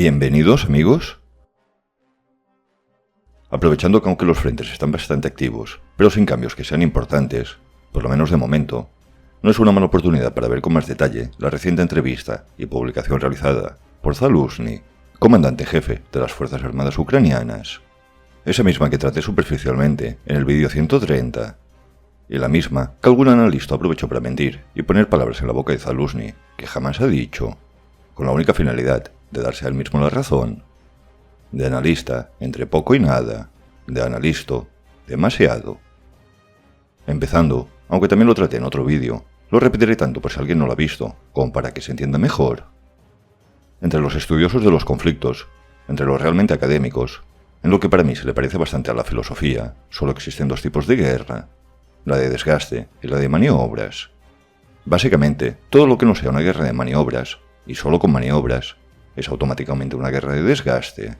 Bienvenidos, amigos. Aprovechando que aunque los frentes están bastante activos, pero sin cambios que sean importantes, por lo menos de momento, no es una mala oportunidad para ver con más detalle la reciente entrevista y publicación realizada por Zaluzhny, comandante jefe de las Fuerzas Armadas ucranianas. Esa misma que traté superficialmente en el vídeo 130, y la misma que algún analista aprovechó para mentir y poner palabras en la boca de Zaluzhny que jamás ha dicho, con la única finalidad de darse a él mismo la razón. De analista, entre poco y nada. De analisto, demasiado. Empezando, aunque también lo traté en otro vídeo, lo repetiré tanto por si alguien no lo ha visto, como para que se entienda mejor. Entre los estudiosos de los conflictos, entre los realmente académicos, en lo que para mí se le parece bastante a la filosofía, solo existen dos tipos de guerra, la de desgaste y la de maniobras. Básicamente, todo lo que no sea una guerra de maniobras, y solo con maniobras, es automáticamente una guerra de desgaste.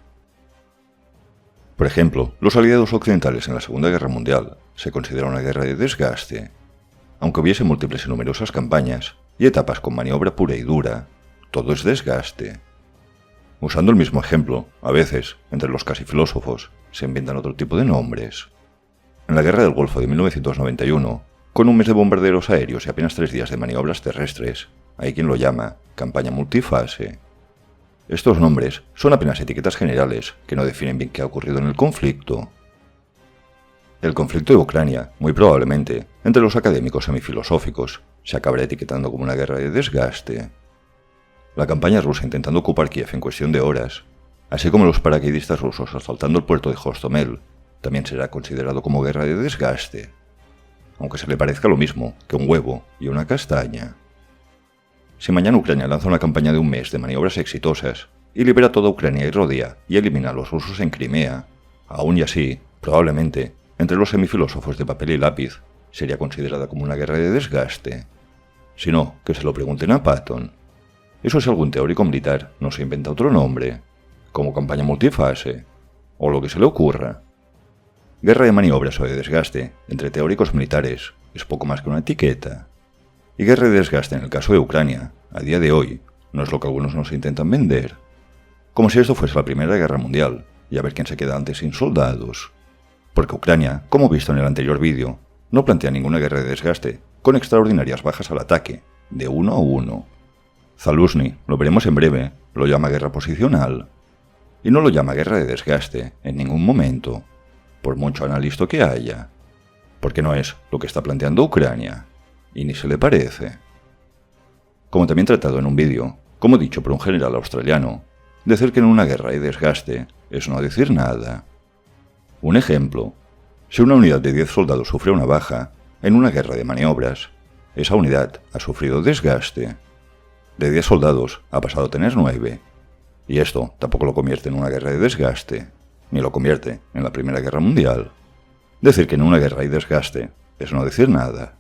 Por ejemplo, los aliados occidentales en la Segunda Guerra Mundial se considera una guerra de desgaste. Aunque hubiese múltiples y numerosas campañas y etapas con maniobra pura y dura, todo es desgaste. Usando el mismo ejemplo, a veces, entre los casi filósofos, se inventan otro tipo de nombres. En la Guerra del Golfo de 1991, con un mes de bombarderos aéreos y apenas 3 días de maniobras terrestres, hay quien lo llama campaña multifase. Estos nombres son apenas etiquetas generales que no definen bien qué ha ocurrido en el conflicto. El conflicto de Ucrania, muy probablemente, entre los académicos semifilosóficos, se acabará etiquetando como una guerra de desgaste. La campaña rusa intentando ocupar Kiev en cuestión de horas, así como los paracaidistas rusos asaltando el puerto de Hostomel, también será considerado como guerra de desgaste, aunque se le parezca lo mismo que un huevo y una castaña. Si mañana Ucrania lanza una campaña de un mes de maniobras exitosas y libera toda Ucrania y Rodia y elimina a los rusos en Crimea, aún y así, probablemente, entre los semifilósofos de papel y lápiz, sería considerada como una guerra de desgaste. Si no, que se lo pregunten a Patton. Eso si algún teórico militar no se inventa otro nombre, como campaña multifase, o lo que se le ocurra. Guerra de maniobras o de desgaste, entre teóricos militares, es poco más que una etiqueta. Y guerra de desgaste en el caso de Ucrania, a día de hoy, no es lo que algunos nos intentan vender. Como si esto fuese la Primera Guerra Mundial, y a ver quién se queda antes sin soldados. Porque Ucrania, como visto en el anterior vídeo, no plantea ninguna guerra de desgaste, con extraordinarias bajas al ataque, de 1 a 1. Zaluzhny, lo veremos en breve, lo llama guerra posicional. Y no lo llama guerra de desgaste, en ningún momento, por mucho analista que haya. Porque no es lo que está planteando Ucrania. Y ni se le parece. Como también tratado en un vídeo, como dicho por un general australiano, decir que en una guerra hay desgaste es no decir nada. Un ejemplo, si una unidad de 10 soldados sufre una baja en una guerra de maniobras, esa unidad ha sufrido desgaste. De 10 soldados ha pasado a tener 9, y esto tampoco lo convierte en una guerra de desgaste, ni lo convierte en la Primera Guerra Mundial. Decir que en una guerra hay desgaste es no decir nada.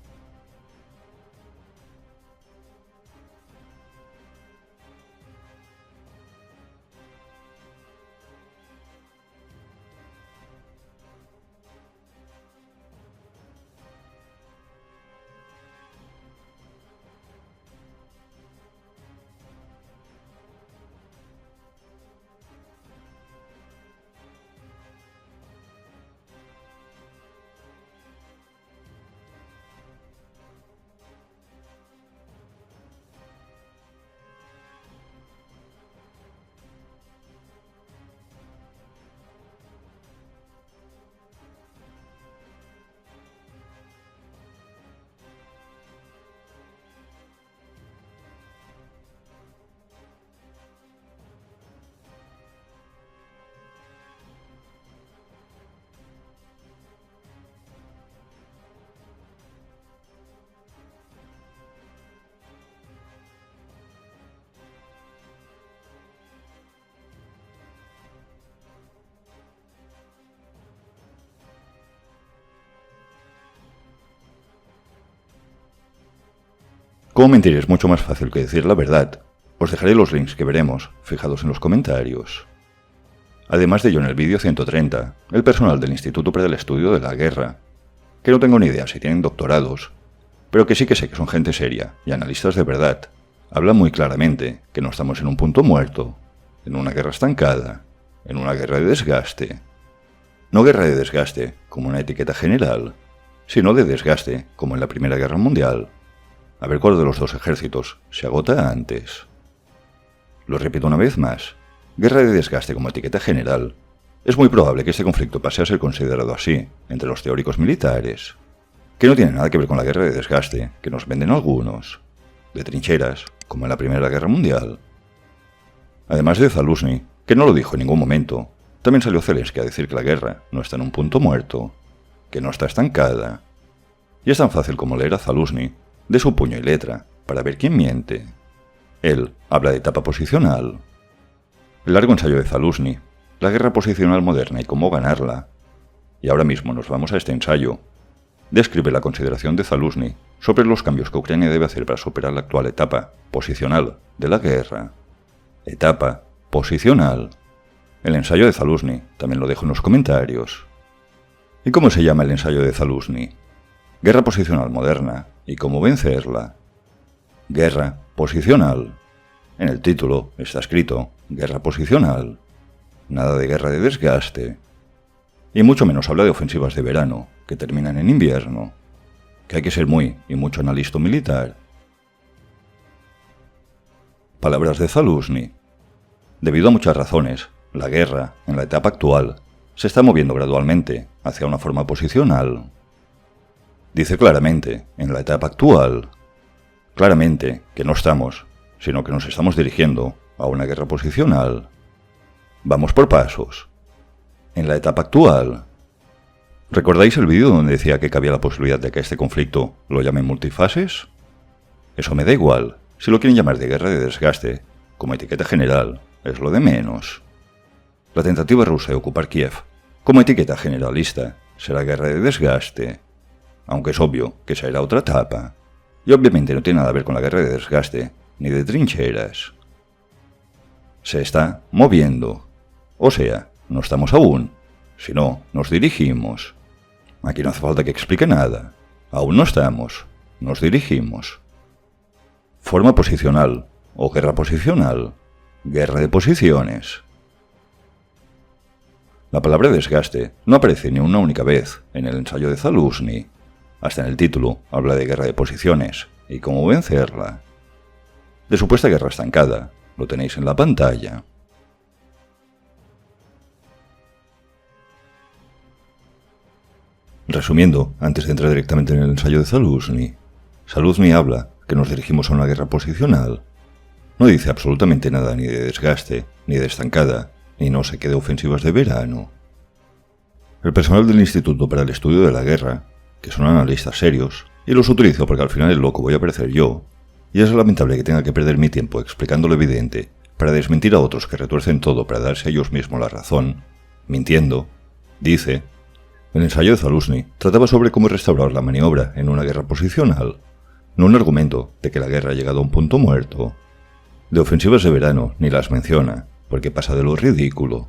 Como mentir es mucho más fácil que decir la verdad, os dejaré los links que veremos fijados en los comentarios. Además de ello, en el vídeo 130, el personal del Instituto para el Estudio de la Guerra, que no tengo ni idea si tienen doctorados, pero que sí que sé que son gente seria y analistas de verdad, habla muy claramente que no estamos en un punto muerto, en una guerra estancada, en una guerra de desgaste. No guerra de desgaste como una etiqueta general, sino de desgaste como en la Primera Guerra Mundial. A ver cuál de los dos ejércitos se agota antes. Lo repito una vez más, guerra de desgaste como etiqueta general. Es muy probable que este conflicto pase a ser considerado así entre los teóricos militares, que no tiene nada que ver con la guerra de desgaste que nos venden algunos, de trincheras, como en la Primera Guerra Mundial. Además de Zaluzny, que no lo dijo en ningún momento, también salió Zelensky a decir que la guerra no está en un punto muerto, que no está estancada. Y es tan fácil como leer a Zaluzny de su puño y letra para ver quién miente. Él habla de etapa posicional. El largo ensayo de Zaluzny, la guerra posicional moderna y cómo ganarla. Y ahora mismo nos vamos a este ensayo. Describe la consideración de Zaluzny sobre los cambios que Ucrania debe hacer para superar la actual etapa posicional de la guerra. Etapa posicional. El ensayo de Zaluzny también lo dejo en los comentarios. ¿Y cómo se llama el ensayo de Zaluzny? Guerra posicional moderna y cómo vencerla. Guerra posicional. En el título está escrito guerra posicional. Nada de guerra de desgaste. Y mucho menos habla de ofensivas de verano, que terminan en invierno. Que hay que ser muy y mucho analista militar. Palabras de Zaluzny. Debido a muchas razones, la guerra, en la etapa actual, se está moviendo gradualmente hacia una forma posicional. Dice claramente, en la etapa actual, claramente que no estamos, sino que nos estamos dirigiendo a una guerra posicional. Vamos por pasos. En la etapa actual. ¿Recordáis el vídeo donde decía que cabía la posibilidad de que este conflicto lo llamen multifases? Eso me da igual. Si lo quieren llamar de guerra de desgaste, como etiqueta general, es lo de menos. La tentativa rusa de ocupar Kiev, como etiqueta generalista, será guerra de desgaste. Aunque es obvio que esa era otra etapa. Y obviamente no tiene nada que ver con la guerra de desgaste, ni de trincheras. Se está moviendo. O sea, no estamos aún, sino nos dirigimos. Aquí no hace falta que explique nada. Aún no estamos, nos dirigimos. Forma posicional o guerra posicional. Guerra de posiciones. La palabra desgaste no aparece ni una única vez en el ensayo de Zaluzny. Hasta en el título habla de guerra de posiciones y cómo vencerla. De supuesta guerra estancada, lo tenéis en la pantalla. Resumiendo, antes de entrar directamente en el ensayo de Zaluzny, Zaluzny habla que nos dirigimos a una guerra posicional. No dice absolutamente nada ni de desgaste, ni de estancada, ni no sé qué de ofensivas de verano. El personal del Instituto para el Estudio de la Guerra, que son analistas serios, y los utilizo porque al final el loco voy a parecer yo, y es lamentable que tenga que perder mi tiempo explicando lo evidente para desmentir a otros que retuercen todo para darse a ellos mismos la razón, mintiendo, dice: el ensayo de Zaluzny trataba sobre cómo restaurar la maniobra en una guerra posicional, no un argumento de que la guerra ha llegado a un punto muerto. De ofensivas de verano ni las menciona, porque pasa de lo ridículo.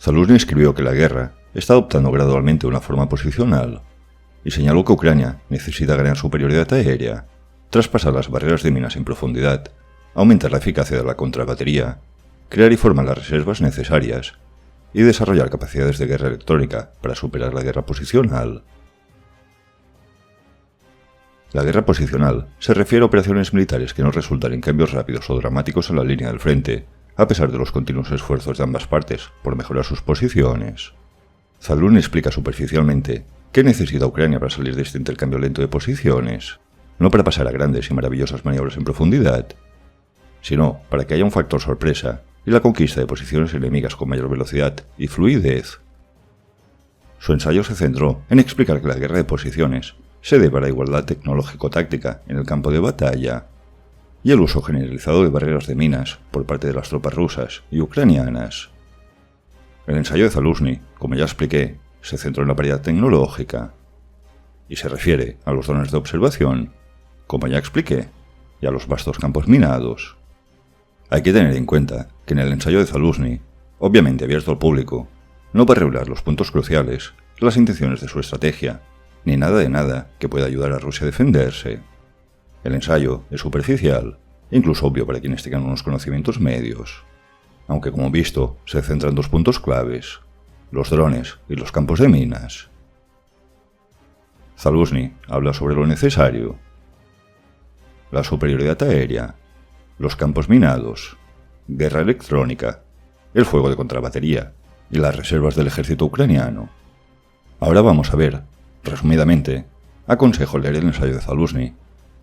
Zaluzny escribió que la guerra está adoptando gradualmente una forma posicional, y señaló que Ucrania necesita ganar superioridad aérea, traspasar las barreras de minas en profundidad, aumentar la eficacia de la contrabatería, crear y formar las reservas necesarias, y desarrollar capacidades de guerra electrónica para superar la guerra posicional. La guerra posicional se refiere a operaciones militares que no resultan en cambios rápidos o dramáticos en la línea del frente, a pesar de los continuos esfuerzos de ambas partes por mejorar sus posiciones. Zaluzny explica superficialmente qué necesita Ucrania para salir de este intercambio lento de posiciones, no para pasar a grandes y maravillosas maniobras en profundidad, sino para que haya un factor sorpresa y la conquista de posiciones enemigas con mayor velocidad y fluidez. Su ensayo se centró en explicar que la guerra de posiciones se debe a la igualdad tecnológico-táctica en el campo de batalla y el uso generalizado de barreras de minas por parte de las tropas rusas y ucranianas. El ensayo de Zaluzny, como ya expliqué, se centró en la paridad tecnológica y se refiere a los drones de observación, como ya expliqué, y a los vastos campos minados. Hay que tener en cuenta que en el ensayo de Zaluzny, obviamente abierto al público, no va a revelar los puntos cruciales, las intenciones de su estrategia, ni nada de nada que pueda ayudar a Rusia a defenderse. El ensayo es superficial, e incluso obvio para quienes tengan unos conocimientos medios, aunque como visto se centra en dos puntos claves, los drones y los campos de minas. Zaluzny habla sobre lo necesario, la superioridad aérea, los campos minados, guerra electrónica, el fuego de contrabatería y las reservas del ejército ucraniano. Ahora vamos a ver, resumidamente, aconsejo leer el ensayo de Zaluzny,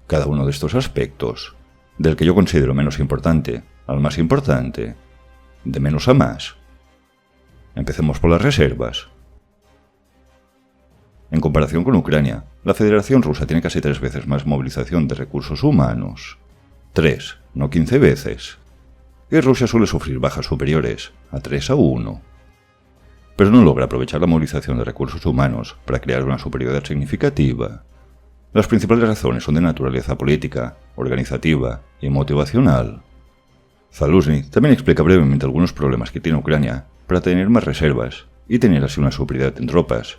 cada uno de estos aspectos, del que yo considero menos importante al más importante, de menos a más. Empecemos por las reservas. En comparación con Ucrania, la Federación Rusa tiene casi 3 veces más movilización de recursos humanos. 3, no 15 veces. Y Rusia suele sufrir bajas superiores a 3-1. Pero no logra aprovechar la movilización de recursos humanos para crear una superioridad significativa. Las principales razones son de naturaleza política, organizativa y motivacional. Zaluzny también explica brevemente algunos problemas que tiene Ucrania para tener más reservas y tener así una superioridad en tropas,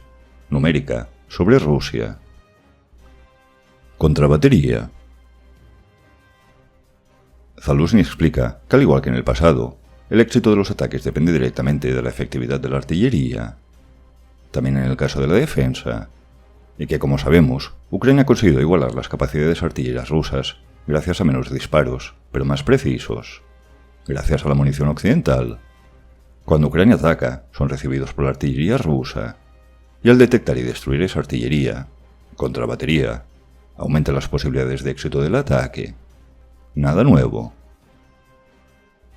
numérica, sobre Rusia. Contrabatería. Zaluzny explica que, al igual que en el pasado, el éxito de los ataques depende directamente de la efectividad de la artillería, también en el caso de la defensa, y que, como sabemos, Ucrania ha conseguido igualar las capacidades artilleras rusas gracias a menos disparos, pero más precisos, gracias a la munición occidental. Cuando Ucrania ataca, son recibidos por la artillería rusa, y al detectar y destruir esa artillería, contrabatería, aumenta las posibilidades de éxito del ataque. Nada nuevo.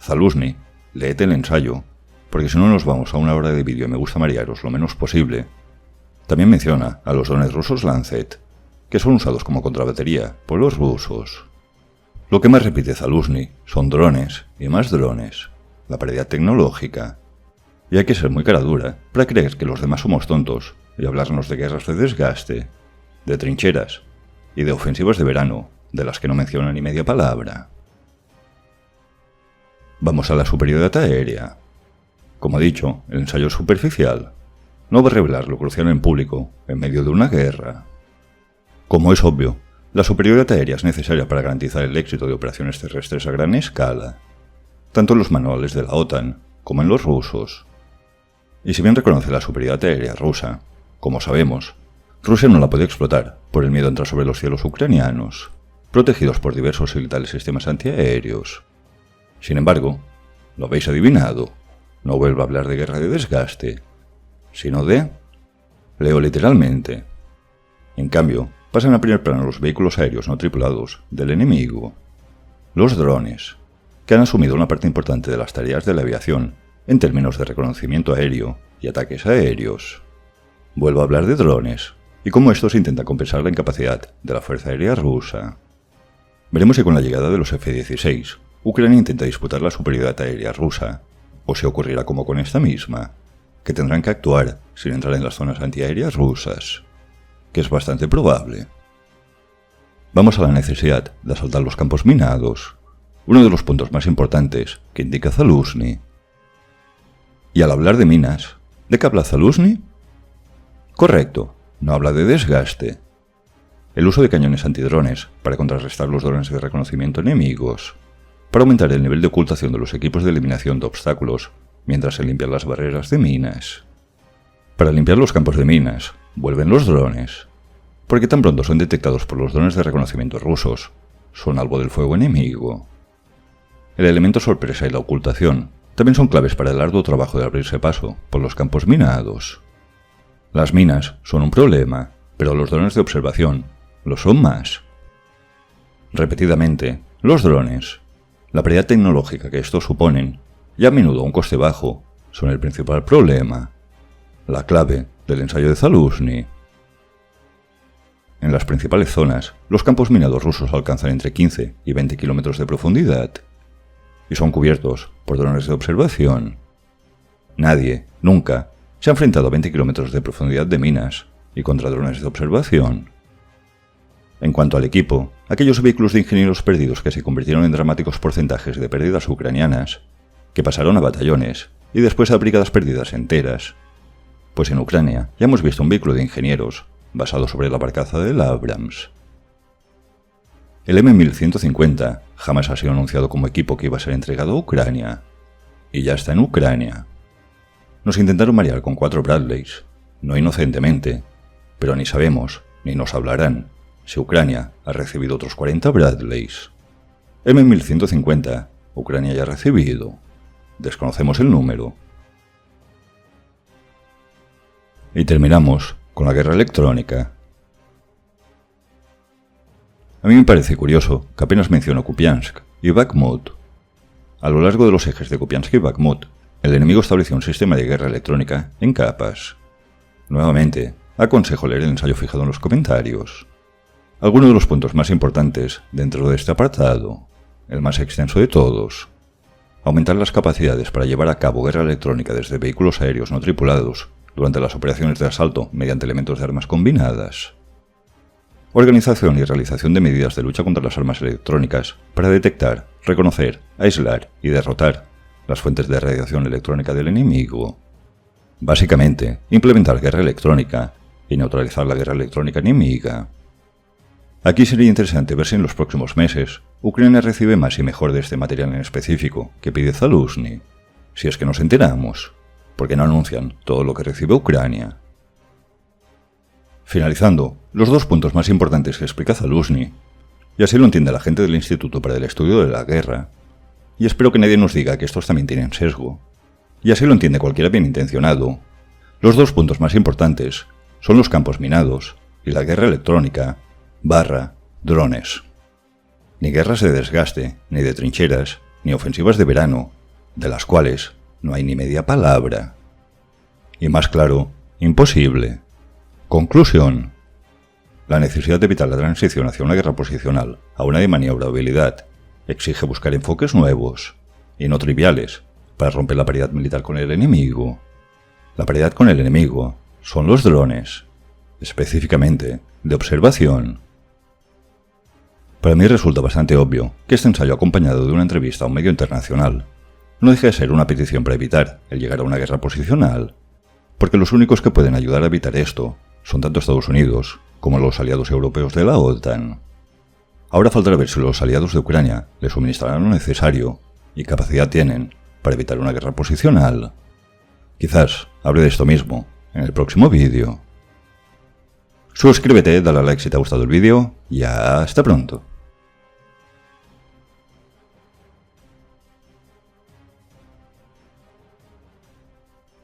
Zaluzny, léete el ensayo, porque si no nos vamos a una hora de vídeo y me gusta marearos lo menos posible. También menciona a los drones rusos Lancet, que son usados como contrabatería por los rusos. Lo que más repite Zaluzny son drones y más drones, la paridad tecnológica. Y hay que ser muy cara dura para creer que los demás somos tontos y hablarnos de guerras de desgaste, de trincheras y de ofensivas de verano, de las que no menciona ni media palabra. Vamos a la superioridad aérea. Como he dicho, el ensayo es superficial. No va a revelar lo crucial en público, en medio de una guerra. Como es obvio, la superioridad aérea es necesaria para garantizar el éxito de operaciones terrestres a gran escala, tanto en los manuales de la OTAN como en los rusos. Y si bien reconoce la superioridad aérea rusa, como sabemos, Rusia no la puede explotar por el miedo a entrar sobre los cielos ucranianos, protegidos por diversos y letales sistemas antiaéreos. Sin embargo, lo habéis adivinado, no vuelvo a hablar de guerra de desgaste, sino de... leo literalmente. En cambio, pasan a primer plano los vehículos aéreos no tripulados del enemigo, los drones, que han asumido una parte importante de las tareas de la aviación en términos de reconocimiento aéreo y ataques aéreos. Vuelvo a hablar de drones, y cómo estos intentan compensar la incapacidad de la Fuerza Aérea Rusa. Veremos si con la llegada de los F-16, Ucrania intenta disputar la superioridad aérea rusa, o si ocurrirá como con esta misma, que tendrán que actuar sin entrar en las zonas antiaéreas rusas, que es bastante probable. Vamos a la necesidad de asaltar los campos minados, uno de los puntos más importantes que indica Zaluzny. Y al hablar de minas, ¿de qué habla Zaluzny? Correcto, no habla de desgaste. El uso de cañones antidrones para contrarrestar los drones de reconocimiento enemigos, para aumentar el nivel de ocultación de los equipos de eliminación de obstáculos mientras se limpian las barreras de minas. Para limpiar los campos de minas, vuelven los drones, porque tan pronto son detectados por los drones de reconocimiento rusos, son algo del fuego enemigo. El elemento sorpresa y la ocultación también son claves para el arduo trabajo de abrirse paso por los campos minados. Las minas son un problema, pero los drones de observación lo son más. Repetidamente, los drones, la paridad tecnológica que estos suponen, y a menudo un coste bajo, son el principal problema, la clave del ensayo de Zaluzny. En las principales zonas, los campos minados rusos alcanzan entre 15 y 20 kilómetros de profundidad, y son cubiertos por drones de observación. Nadie, nunca, se ha enfrentado a 20 kilómetros de profundidad de minas y contra drones de observación. En cuanto al equipo, aquellos vehículos de ingenieros perdidos que se convirtieron en dramáticos porcentajes de pérdidas ucranianas, que pasaron a batallones y después a brigadas perdidas enteras, pues en Ucrania ya hemos visto un vehículo de ingenieros basado sobre la barcaza del Abrams. El M1150 jamás ha sido anunciado como equipo que iba a ser entregado a Ucrania, y ya está en Ucrania. Nos intentaron marear con 4 Bradleys, no inocentemente, pero ni sabemos, ni nos hablarán, si Ucrania ha recibido otros 40 Bradleys. M1150, Ucrania ya ha recibido. Desconocemos el número. Y terminamos con la guerra electrónica. A mí me parece curioso que apenas menciono Kupiansk y Bakhmut. A lo largo de los ejes de Kupiansk y Bakhmut, el enemigo estableció un sistema de guerra electrónica en capas. Nuevamente, aconsejo leer el ensayo fijado en los comentarios. Algunos de los puntos más importantes dentro de este apartado, el más extenso de todos: aumentar las capacidades para llevar a cabo guerra electrónica desde vehículos aéreos no tripulados durante las operaciones de asalto mediante elementos de armas combinadas. Organización y realización de medidas de lucha contra las armas electrónicas para detectar, reconocer, aislar y derrotar las fuentes de radiación electrónica del enemigo. Básicamente, implementar guerra electrónica y neutralizar la guerra electrónica enemiga. Aquí sería interesante ver si en los próximos meses Ucrania recibe más y mejor de este material en específico que pide Zaluzhny, si es que nos enteramos, porque no anuncian todo lo que recibe Ucrania. Finalizando, los 2 puntos más importantes que explica Zaluzhny, y así lo entiende la gente del Instituto para el Estudio de la Guerra, y espero que nadie nos diga que estos también tienen sesgo, y así lo entiende cualquiera bien intencionado. Los 2 puntos más importantes son los campos minados y la guerra electrónica / drones. Ni guerras de desgaste, ni de trincheras, ni ofensivas de verano, de las cuales no hay ni media palabra. Y más claro, imposible. Conclusión. La necesidad de evitar la transición hacia una guerra posicional a una de maniobrabilidad exige buscar enfoques nuevos, y no triviales, para romper la paridad militar con el enemigo. La paridad con el enemigo son los drones, específicamente de observación. Para mí resulta bastante obvio que este ensayo acompañado de una entrevista a un medio internacional no deja de ser una petición para evitar el llegar a una guerra posicional, porque los únicos que pueden ayudar a evitar esto son tanto Estados Unidos como los aliados europeos de la OTAN. Ahora faltará ver si los aliados de Ucrania le suministrarán lo necesario y capacidad tienen para evitar una guerra posicional. Quizás hable de esto mismo en el próximo vídeo. Suscríbete, dale a like si te ha gustado el vídeo y hasta pronto.